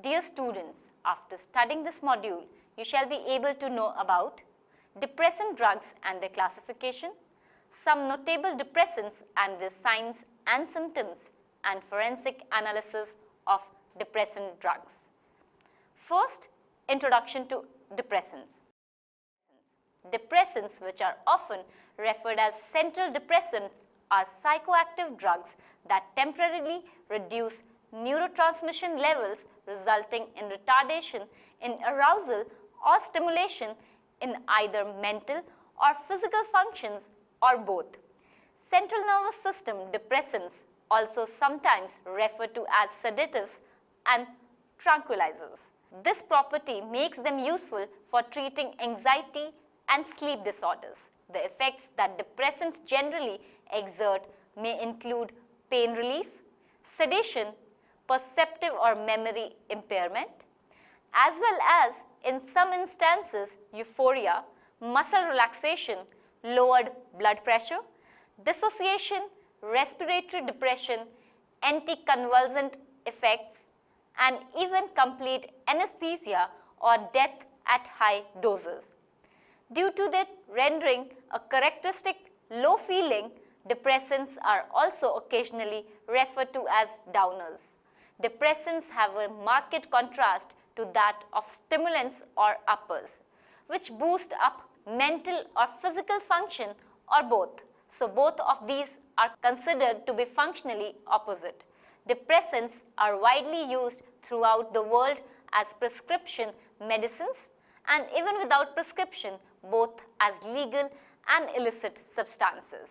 Dear students, after studying this module, you shall be able to know about depressant drugs and their classification, some notable depressants and their signs and symptoms, and forensic analysis of depressant drugs. First, introduction to depressants. Depressants, which are often referred as central depressants, are psychoactive drugs that temporarily reduce neurotransmission levels, resulting in retardation in arousal or stimulation in either mental or physical functions or both. Central nervous system depressants, also sometimes referred to as sedatives and tranquilizers. This property makes them useful for treating anxiety and sleep disorders. The effects that depressants generally exert may include pain relief, sedation, perceptive or memory impairment, as well as, in some instances, euphoria, muscle relaxation, lowered blood pressure, dissociation, respiratory depression, anticonvulsant effects, and even complete anesthesia or death at high doses. Due to their rendering a characteristic low feeling, depressants are also occasionally referred to as downers. Depressants have a marked contrast to that of stimulants or uppers, which boost up mental or physical function or both. So both of these are considered to be functionally opposite. Depressants are widely used throughout the world as prescription medicines and even without prescription, both as legal and illicit substances.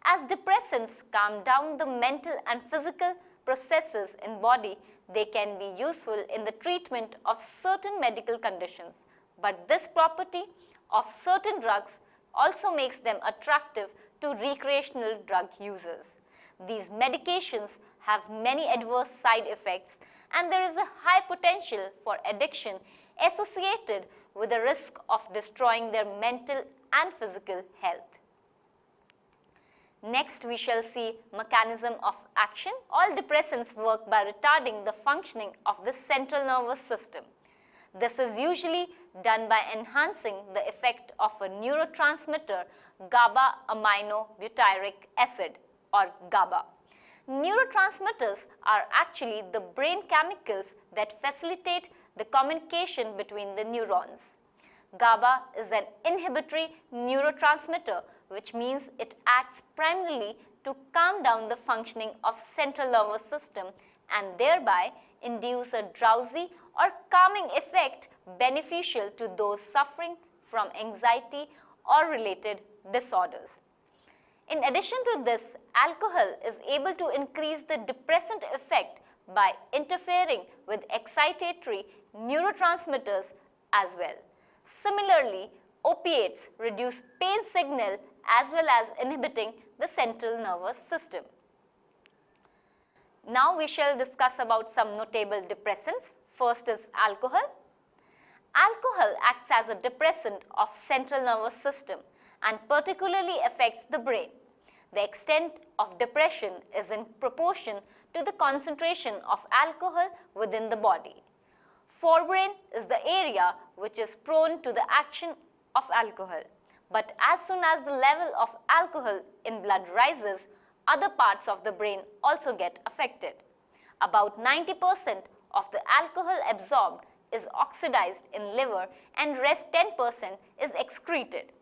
As depressants calm down the mental and physical processes in body, they can be useful in the treatment of certain medical conditions. But this property of certain drugs also makes them attractive to recreational drug users. These medications have many adverse side effects, and there is a high potential for addiction associated with the risk of destroying their mental and physical health. Next, we shall see mechanism of action. All depressants work by retarding the functioning of the central nervous system. This is usually done by enhancing the effect of a neurotransmitter, GABA aminobutyric acid, or GABA. Neurotransmitters are actually the brain chemicals that facilitate the communication between the neurons. GABA is an inhibitory neurotransmitter, which means it acts primarily to calm down the functioning of central nervous system and thereby induce a drowsy or calming effect beneficial to those suffering from anxiety or related disorders. In addition to this, alcohol is able to increase the depressant effect by interfering with excitatory neurotransmitters as well. Similarly, opiates reduce pain signal as well as inhibiting the central nervous system. Now we shall discuss about some notable depressants. First is alcohol. Alcohol acts as a depressant of central nervous system and particularly affects the brain. The extent of depression is in proportion to the concentration of alcohol within the body. Forebrain is the area which is prone to the action of alcohol. But as soon as the level of alcohol in blood rises, other parts of the brain also get affected. About 90% of the alcohol absorbed is oxidized in liver and rest 10% is excreted.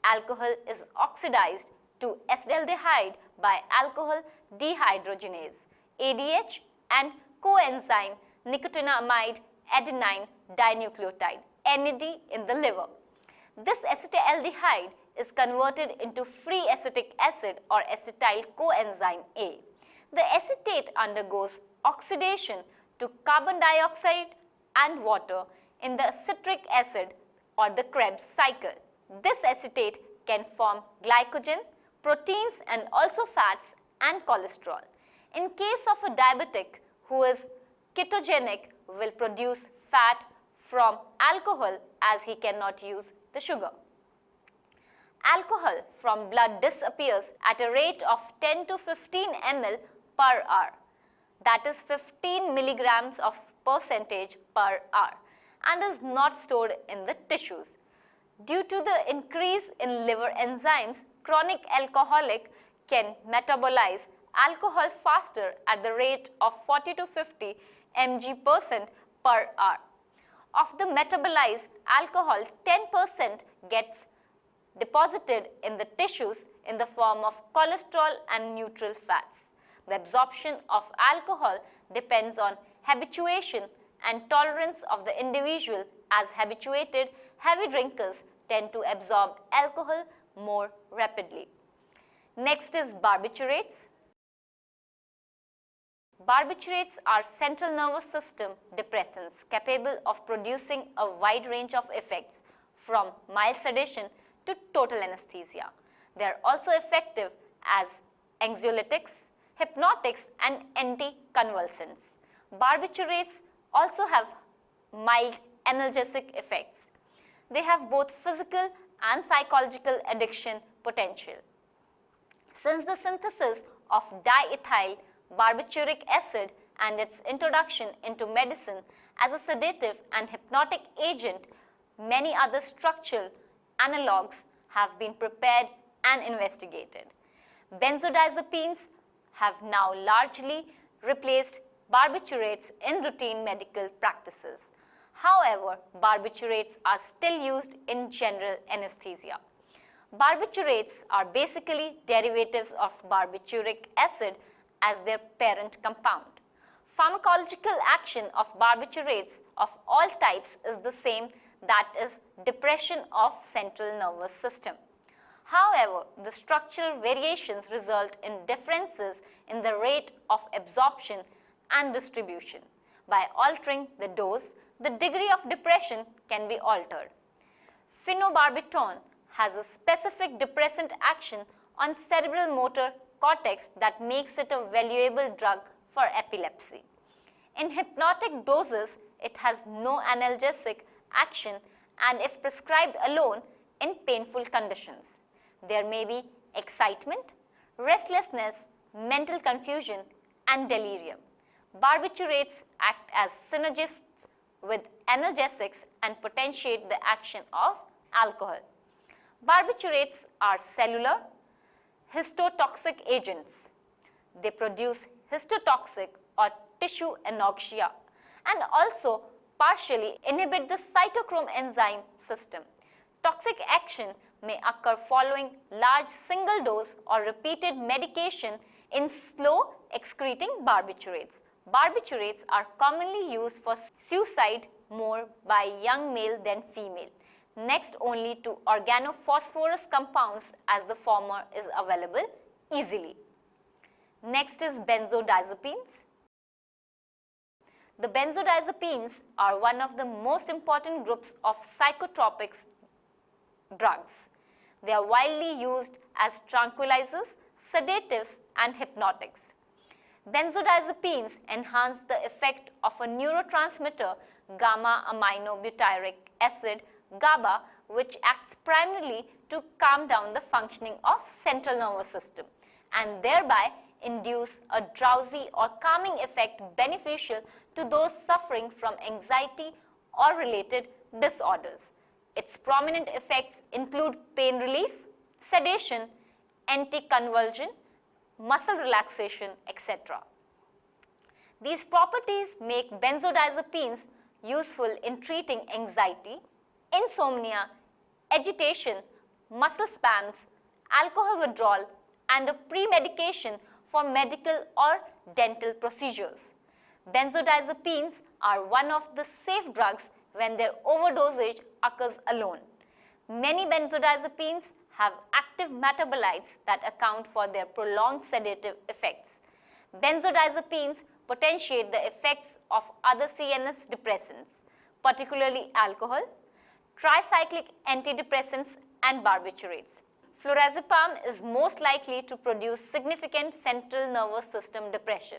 Alcohol is oxidized to acetaldehyde by alcohol dehydrogenase, ADH, and coenzyme nicotinamide adenine dinucleotide, NAD, in the liver. This acetaldehyde is converted into free acetic acid or acetyl coenzyme A. The acetate undergoes oxidation to carbon dioxide and water in the citric acid or the Krebs cycle. This acetate can form glycogen, proteins, and also fats and cholesterol. In case of a diabetic who is ketogenic, will produce fat from alcohol as he cannot use the sugar. Alcohol from blood disappears at a rate of 10 to 15 ml per hour. That is 15 milligrams of percentage per hour and is not stored in the tissues. Due to the increase in liver enzymes, chronic alcoholic can metabolize alcohol faster at the rate of 40 to 50 mg% per hour. Of the metabolized alcohol, 10% gets deposited in the tissues in the form of cholesterol and neutral fats. The absorption of alcohol depends on habituation and tolerance of the individual, as habituated heavy drinkers tend to absorb alcohol more rapidly. Next is barbiturates. Barbiturates are central nervous system depressants capable of producing a wide range of effects from mild sedation to total anesthesia. They are also effective as anxiolytics, hypnotics and anticonvulsants. Barbiturates also have mild analgesic effects. They have both physical and psychological addiction potential. Since the synthesis of diethyl barbituric acid and its introduction into medicine as a sedative and hypnotic agent, many other structural analogues have been prepared and investigated. Benzodiazepines have now largely replaced barbiturates in routine medical practices. However, barbiturates are still used in general anesthesia. Barbiturates are basically derivatives of barbituric acid as their parent compound. Pharmacological action of barbiturates of all types is the same, that is, depression of central nervous system. However, the structural variations result in differences in the rate of absorption and distribution. By altering the dose, the degree of depression can be altered. Phenobarbital has a specific depressant action on cerebral motor cortex that makes it a valuable drug for epilepsy. In hypnotic doses, it has no analgesic action and if prescribed alone in painful conditions. There may be excitement, restlessness, mental confusion, and delirium. Barbiturates act as synergists with analgesics and potentiate the action of alcohol. Barbiturates are cellular histotoxic agents. They produce histotoxic or tissue anoxia and also partially inhibit the cytochrome enzyme system. Toxic action may occur following large single dose or repeated medication in slow excreting barbiturates. Barbiturates are commonly used for suicide more by young male than female, next only to organophosphorus compounds as the former is available easily. Next is benzodiazepines. The benzodiazepines are one of the most important groups of psychotropic drugs. They are widely used as tranquilizers, sedatives, and hypnotics. Benzodiazepines enhance the effect of a neurotransmitter, gamma-aminobutyric acid, GABA, which acts primarily to calm down the functioning of central nervous system and thereby induce a drowsy or calming effect beneficial to those suffering from anxiety or related disorders. Its prominent effects include pain relief, sedation, anticonvulsion, muscle relaxation, etc. These properties make benzodiazepines useful in treating anxiety, insomnia, agitation, muscle spasms, alcohol withdrawal, and a pre-medication for medical or dental procedures. Benzodiazepines are one of the safe drugs when their overdosage occurs alone. Many benzodiazepines have active metabolites that account for their prolonged sedative effects. Benzodiazepines potentiate the effects of other CNS depressants, particularly alcohol, tricyclic antidepressants, and barbiturates. Flurazepam is most likely to produce significant central nervous system depression.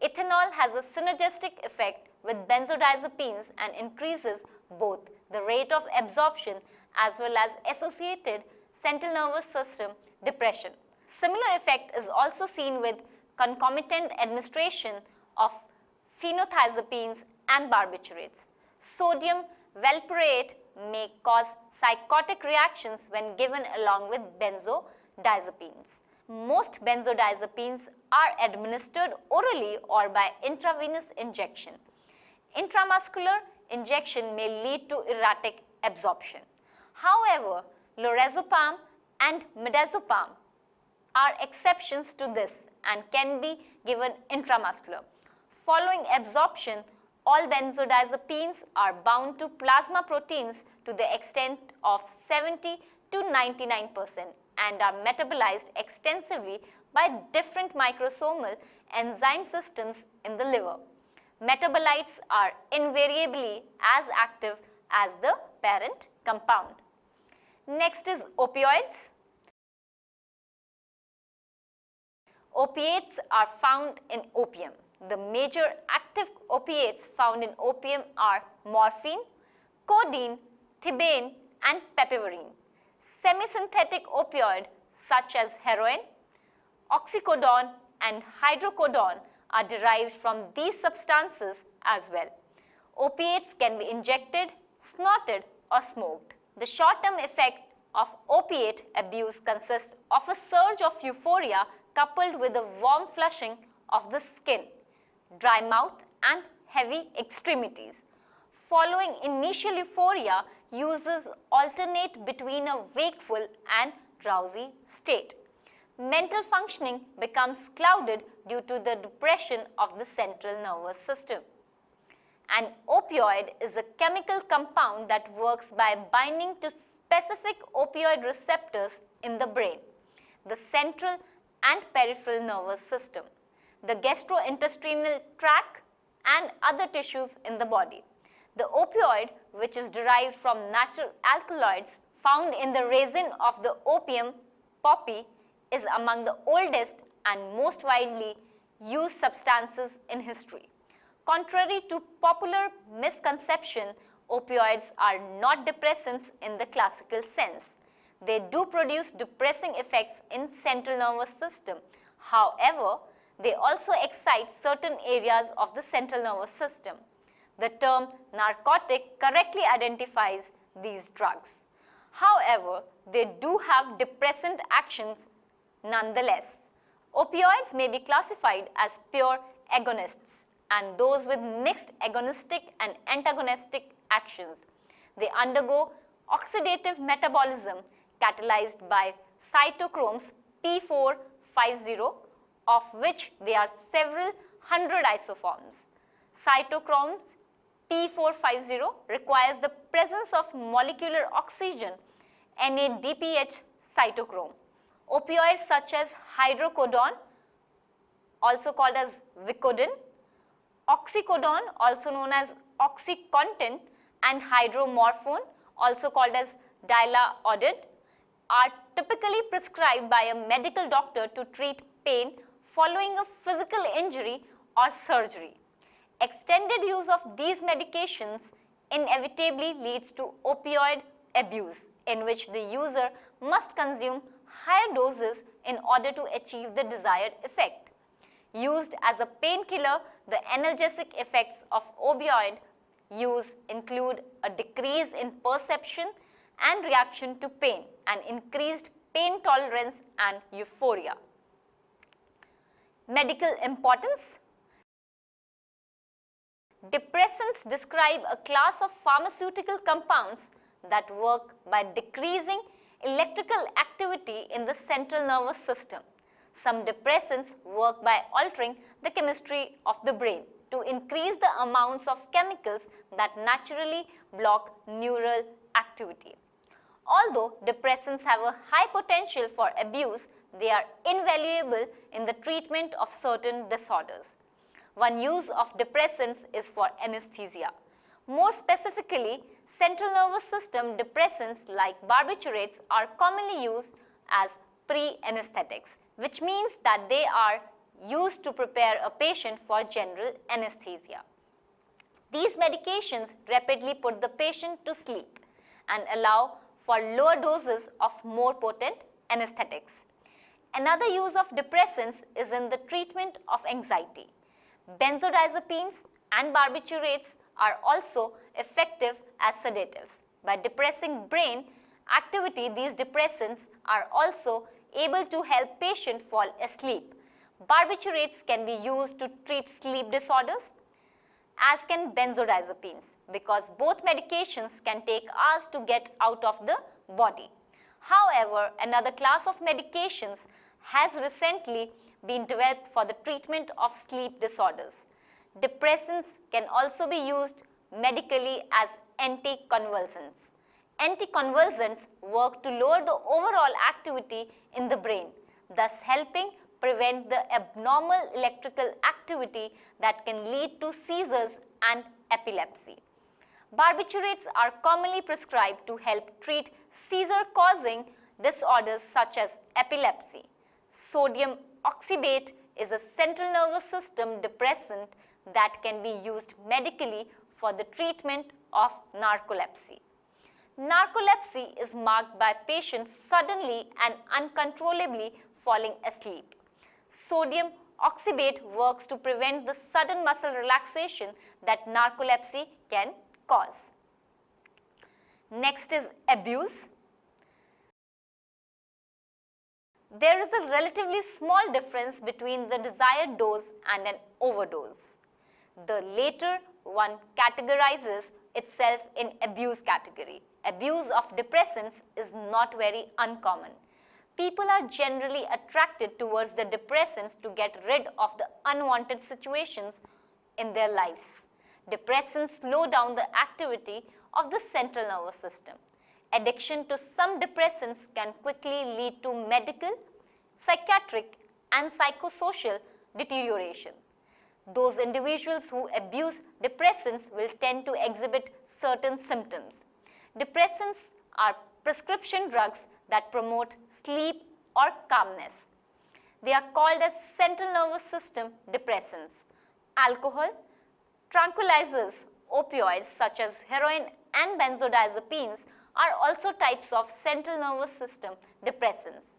Ethanol has a synergistic effect with benzodiazepines and increases both the rate of absorption as well as associated central nervous system depression. Similar effect is also seen with concomitant administration of phenothiazepines and barbiturates. Sodium valproate may cause psychotic reactions when given along with benzodiazepines. Most benzodiazepines are administered orally or by intravenous injection. Intramuscular injection may lead to erratic absorption. However, lorazepam and midazolam are exceptions to this and can be given intramuscular. Following absorption, all benzodiazepines are bound to plasma proteins to the extent of 70 to 99% and are metabolized extensively by different microsomal enzyme systems in the liver. Metabolites are invariably as active as the parent compound. Next is opioids. Opiates are found in opium. The major active opiates found in opium are morphine, codeine, thebaine, and piperine. Semisynthetic opioid such as heroin, oxycodone, and hydrocodone are derived from these substances as well. Opiates can be injected, snorted, or smoked. The short-term effect of opiate abuse consists of a surge of euphoria coupled with a warm flushing of the skin, dry mouth, and heavy extremities. Following initial euphoria, users alternate between a wakeful and drowsy state. Mental functioning becomes clouded due to the depression of the central nervous system. An opioid is a chemical compound that works by binding to specific opioid receptors in the brain, the central and peripheral nervous system, the gastrointestinal tract, and other tissues in the body. The opioid, which is derived from natural alkaloids found in the resin of the opium poppy, is among the oldest and most widely used substances in history. Contrary to popular misconception, opioids are not depressants in the classical sense. They do produce depressing effects in central nervous system. However, they also excite certain areas of the central nervous system. The term narcotic correctly identifies these drugs. However, they do have depressant actions nonetheless. Opioids may be classified as pure agonists and those with mixed agonistic and antagonistic actions. They undergo oxidative metabolism catalyzed by cytochromes P450, of which there are several hundred isoforms. Cytochromes P450 requires the presence of molecular oxygen, NADPH cytochrome. Opioids such as hydrocodone, also called as Vicodin, oxycodone, also known as OxyContin, and hydromorphone, also called as Dilaudid, are typically prescribed by a medical doctor to treat pain following a physical injury or surgery. Extended use of these medications inevitably leads to opioid abuse, in which the user must consume higher doses in order to achieve the desired effect. Used as a painkiller, the analgesic effects of opioid use include a decrease in perception and reaction to pain, and increased pain tolerance and euphoria. Medical importance. Depressants describe a class of pharmaceutical compounds that work by decreasing electrical activity in the central nervous system. Some depressants work by altering the chemistry of the brain to increase the amounts of chemicals that naturally block neural activity. Although depressants have a high potential for abuse, they are invaluable in the treatment of certain disorders. One use of depressants is for anesthesia. More specifically, central nervous system depressants like barbiturates are commonly used as pre-anesthetics, which means that they are used to prepare a patient for general anesthesia. These medications rapidly put the patient to sleep and allow for lower doses of more potent anesthetics. Another use of depressants is in the treatment of anxiety. Benzodiazepines and barbiturates are also effective as sedatives. By depressing brain activity, these depressants are also able to help patient fall asleep. Barbiturates can be used to treat sleep disorders, as can benzodiazepines, because both medications can take hours to get out of the body. However, another class of medications has recently been developed for the treatment of sleep disorders. Depressants can also be used medically as anticonvulsants. Anticonvulsants work to lower the overall activity in the brain, thus helping prevent the abnormal electrical activity that can lead to seizures and epilepsy. Barbiturates are commonly prescribed to help treat seizure-causing disorders such as epilepsy. Sodium oxybate is a central nervous system depressant that can be used medically for the treatment of narcolepsy. Narcolepsy is marked by patients suddenly and uncontrollably falling asleep. Sodium oxybate works to prevent the sudden muscle relaxation that narcolepsy can cause. Next is abuse. There is a relatively small difference between the desired dose and an overdose. The later one categorizes itself in abuse category. Abuse of depressants is not very uncommon. People are generally attracted towards the depressants to get rid of the unwanted situations in their lives. Depressants slow down the activity of the central nervous system. Addiction to some depressants can quickly lead to medical, psychiatric, and psychosocial deterioration. Those individuals who abuse depressants will tend to exhibit certain symptoms. Depressants are prescription drugs that promote sleep or calmness. They are called as central nervous system depressants. Alcohol, tranquilizers, opioids such as heroin and benzodiazepines are also types of central nervous system depressants.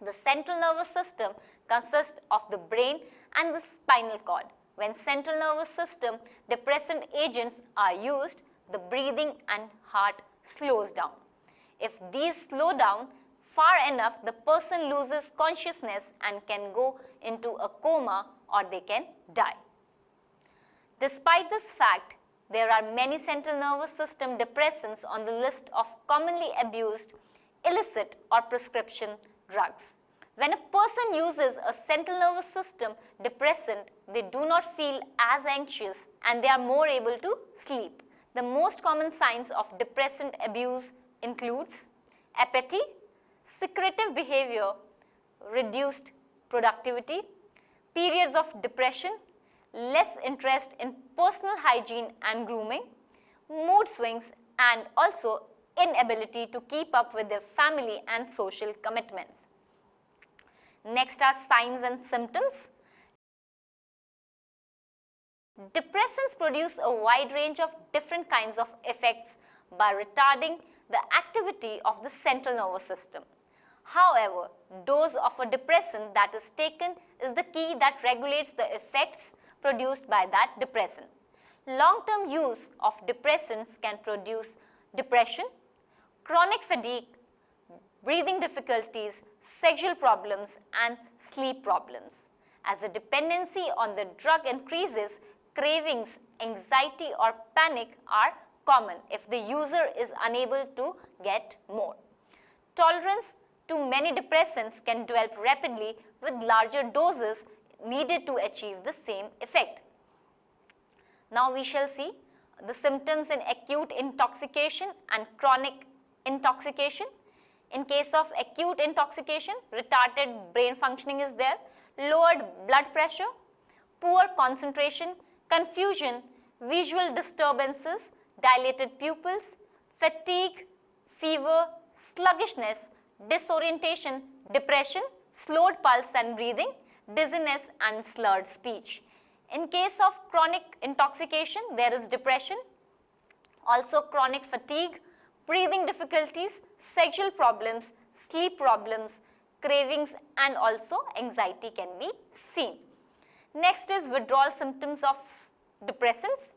The central nervous system consists of the brain and the spinal cord. When central nervous system depressant agents are used, the breathing and heart slows down. If these slow down far enough, the person loses consciousness and can go into a coma or they can die. Despite this fact, there are many central nervous system depressants on the list of commonly abused illicit or prescription drugs. When a person uses a central nervous system depressant, they do not feel as anxious and they are more able to sleep. The most common signs of depressant abuse includes apathy, secretive behavior, reduced productivity, periods of depression, less interest in personal hygiene and grooming, mood swings, and also inability to keep up with their family and social commitments. Next are signs and symptoms. Depressants produce a wide range of different kinds of effects by retarding the activity of the central nervous system. However, dose of a depressant that is taken is the key that regulates the effects produced by that depressant. Long-term use of depressants can produce depression, chronic fatigue, breathing difficulties, sexual problems, and sleep problems. As the dependency on the drug increases, cravings, anxiety, or panic are common if the user is unable to get more. Tolerance to many depressants can develop rapidly with larger doses needed to achieve the same effect. Now we shall see the symptoms in acute intoxication and chronic intoxication. In case of acute intoxication, retarded brain functioning is there, lowered blood pressure, poor concentration, confusion, visual disturbances, dilated pupils, fatigue, fever, sluggishness, disorientation, depression, slowed pulse and breathing, dizziness, and slurred speech. In case of chronic intoxication, there is depression, also chronic fatigue, breathing difficulties, sexual problems, sleep problems, cravings, and also anxiety can be seen. Next is withdrawal symptoms of depressants.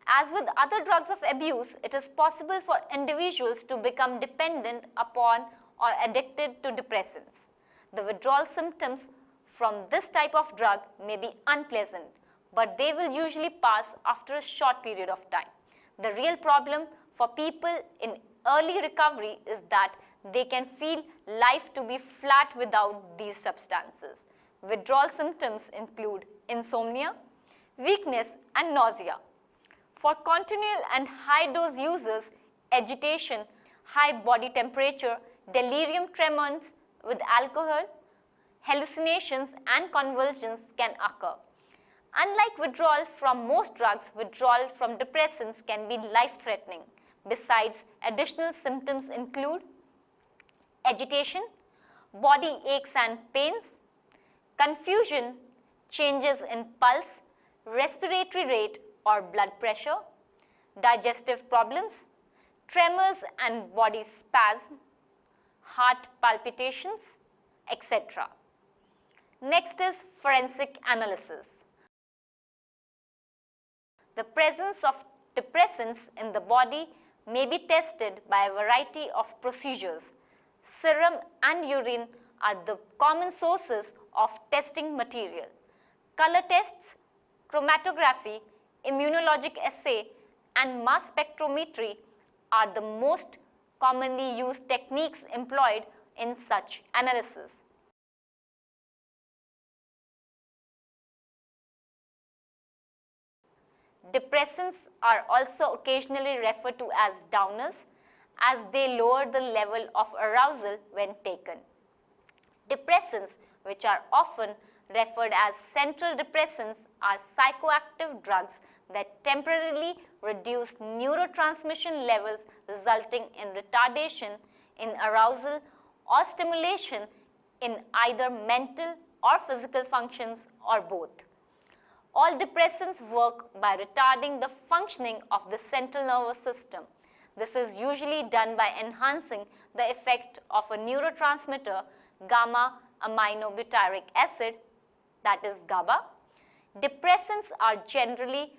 As with other drugs of abuse, it is possible for individuals to become dependent upon or addicted to depressants. The withdrawal symptoms from this type of drug may be unpleasant, but they will usually pass after a short period of time. The real problem for people in early recovery is that they can feel life to be flat without these substances. Withdrawal symptoms include insomnia, weakness, and nausea. For continual and high-dose users, agitation, high body temperature, delirium tremens with alcohol, hallucinations, and convulsions can occur. Unlike withdrawal from most drugs, withdrawal from depressants can be life-threatening. Besides, additional symptoms include agitation, body aches and pains, confusion, changes in pulse, respiratory rate or blood pressure, digestive problems, tremors and body spasm, heart palpitations, etc. Next is forensic analysis. The presence of depressants in the body may be tested by a variety of procedures. Serum and urine are the common sources of testing material. Color tests, chromatography, immunologic assay, and mass spectrometry are the most commonly used techniques employed in such analysis. Depressants are also occasionally referred to as downers, as they lower the level of arousal when taken. Depressants, which are often referred as central depressants, are psychoactive drugs that temporarily reduce neurotransmission levels, resulting in retardation in arousal or stimulation in either mental or physical functions or both. All depressants work by retarding the functioning of the central nervous system. This is usually done by enhancing the effect of a neurotransmitter, gamma aminobutyric acid, that is GABA. Depressants are generally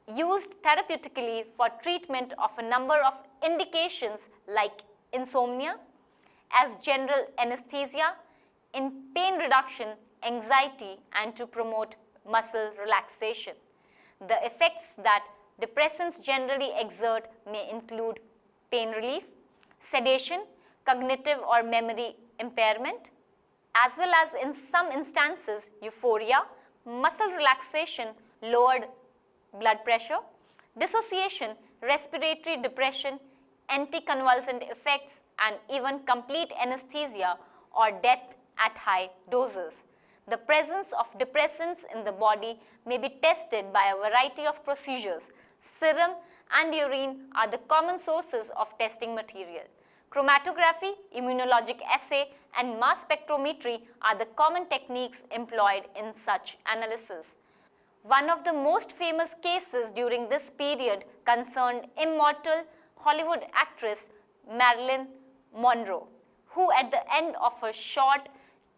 used therapeutically for treatment of a number of indications like insomnia, as general anesthesia, in pain reduction, anxiety, and to promote muscle relaxation. The effects that depressants generally exert may include pain relief, sedation, cognitive or memory impairment, as well as in some instances euphoria, muscle relaxation, lowered blood pressure, dissociation, respiratory depression, anticonvulsant effects, and even complete anesthesia or death at high doses. The presence of depressants in the body may be tested by a variety of procedures. Serum and urine are the common sources of testing material. Chromatography, immunologic assay, and mass spectrometry are the common techniques employed in such analysis. One of the most famous cases during this period concerned immortal Hollywood actress Marilyn Monroe, who at the end of her short,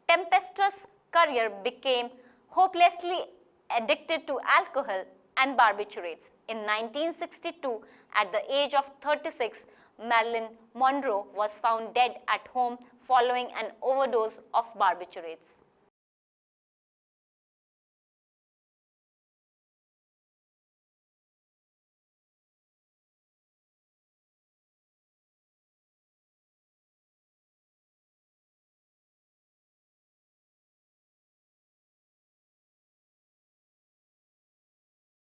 tempestuous career became hopelessly addicted to alcohol and barbiturates. In 1962, at the age of 36, Marilyn Monroe was found dead at home following an overdose of barbiturates.